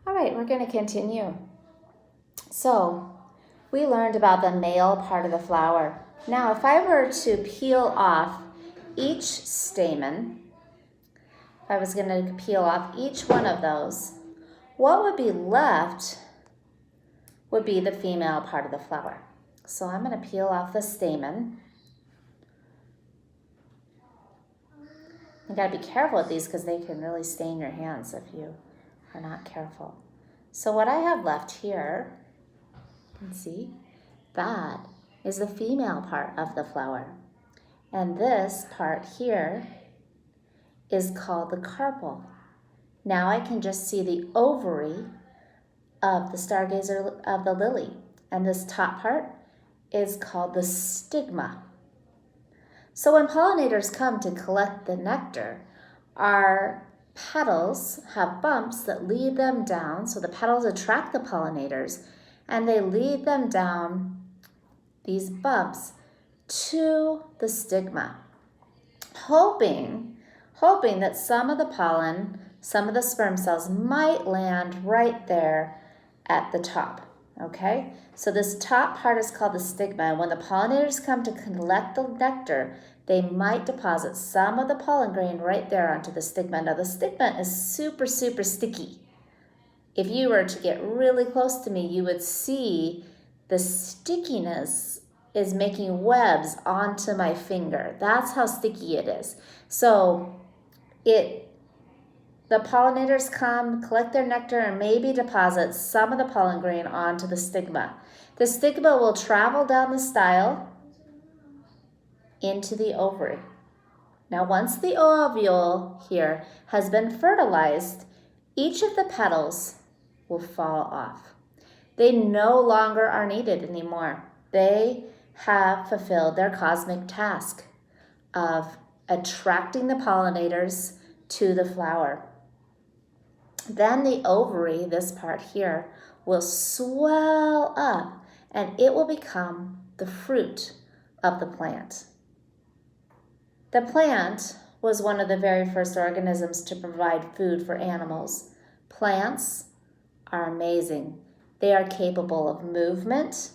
All right, we're going to continue. So we learned about the male part of the flower. Now, if I were to peel off each stamen, if I was going to peel off each one of those, what would be left would be the female part of the flower. So I'm going to peel off the stamen. You got to be careful with these because they can really stain your hands if you are not careful. So what I have left here, you can see, that is the female part of the flower. And this part here is called the carpel. Now I can just see the ovary of the stargazer of the lily. And this top part is called the stigma. So when pollinators come to collect the nectar, our petals have bumps that lead them down. So the petals attract the pollinators and they lead them down these bumps to the stigma, hoping that some of the pollen, some of the sperm cells might land right there at the top, okay? So this top part is called the stigma, and when the pollinators come to collect the nectar, they might deposit some of the pollen grain right there onto the stigma. Now the stigma is super, super sticky. If you were to get really close to me, you would see the stickiness is making webs onto my finger. That's how sticky it is. So the pollinators come, collect their nectar, and maybe deposit some of the pollen grain onto the stigma. The stigma will travel down the style into the ovary. Now, once the ovule here has been fertilized, each of the petals will fall off. They no longer are needed anymore. They have fulfilled their cosmic task of attracting the pollinators to the flower. Then the ovary, this part here, will swell up and it will become the fruit of the plant. The plant was one of the very first organisms to provide food for animals. Plants are amazing. They are capable of movement.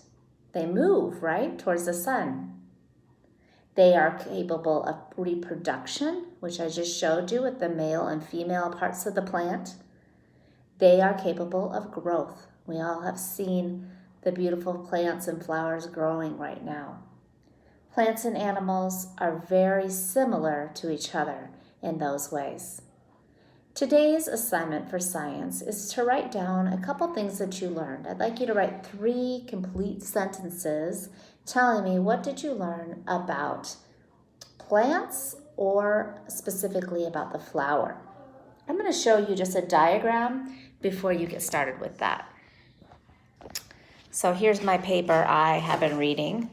They move, right, towards the sun. They are capable of reproduction, which I just showed you with the male and female parts of the plant. They are capable of growth. We all have seen the beautiful plants and flowers growing right now. Plants and animals are very similar to each other in those ways. Today's assignment for science is to write down a couple things that you learned. I'd like you to write 3 complete sentences telling me what did you learn about plants or specifically about the flower. I'm going to show you just a diagram before you get started with that. So here's my paper I have been reading,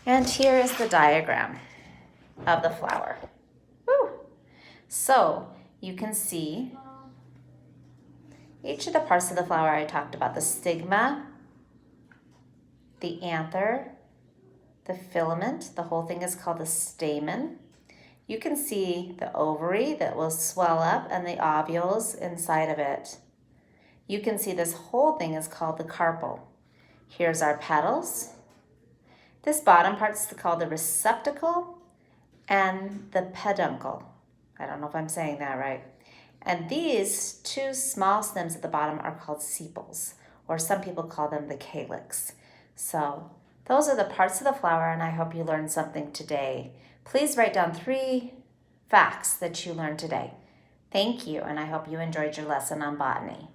and here is the diagram of the flower. Woo. So you can see each of the parts of the flower I talked about: the stigma, the anther, the filament. The whole thing is called the stamen. You can see the ovary that will swell up and the ovules inside of it. You can see this whole thing is called the carpel. Here's our petals. This bottom part is called the receptacle and the peduncle. I don't know if I'm saying that right. And these 2 small stems at the bottom are called sepals, or some people call them the calyx. So those are the parts of the flower, and I hope you learned something today. Please write down 3 facts that you learned today. Thank you, and I hope you enjoyed your lesson on botany.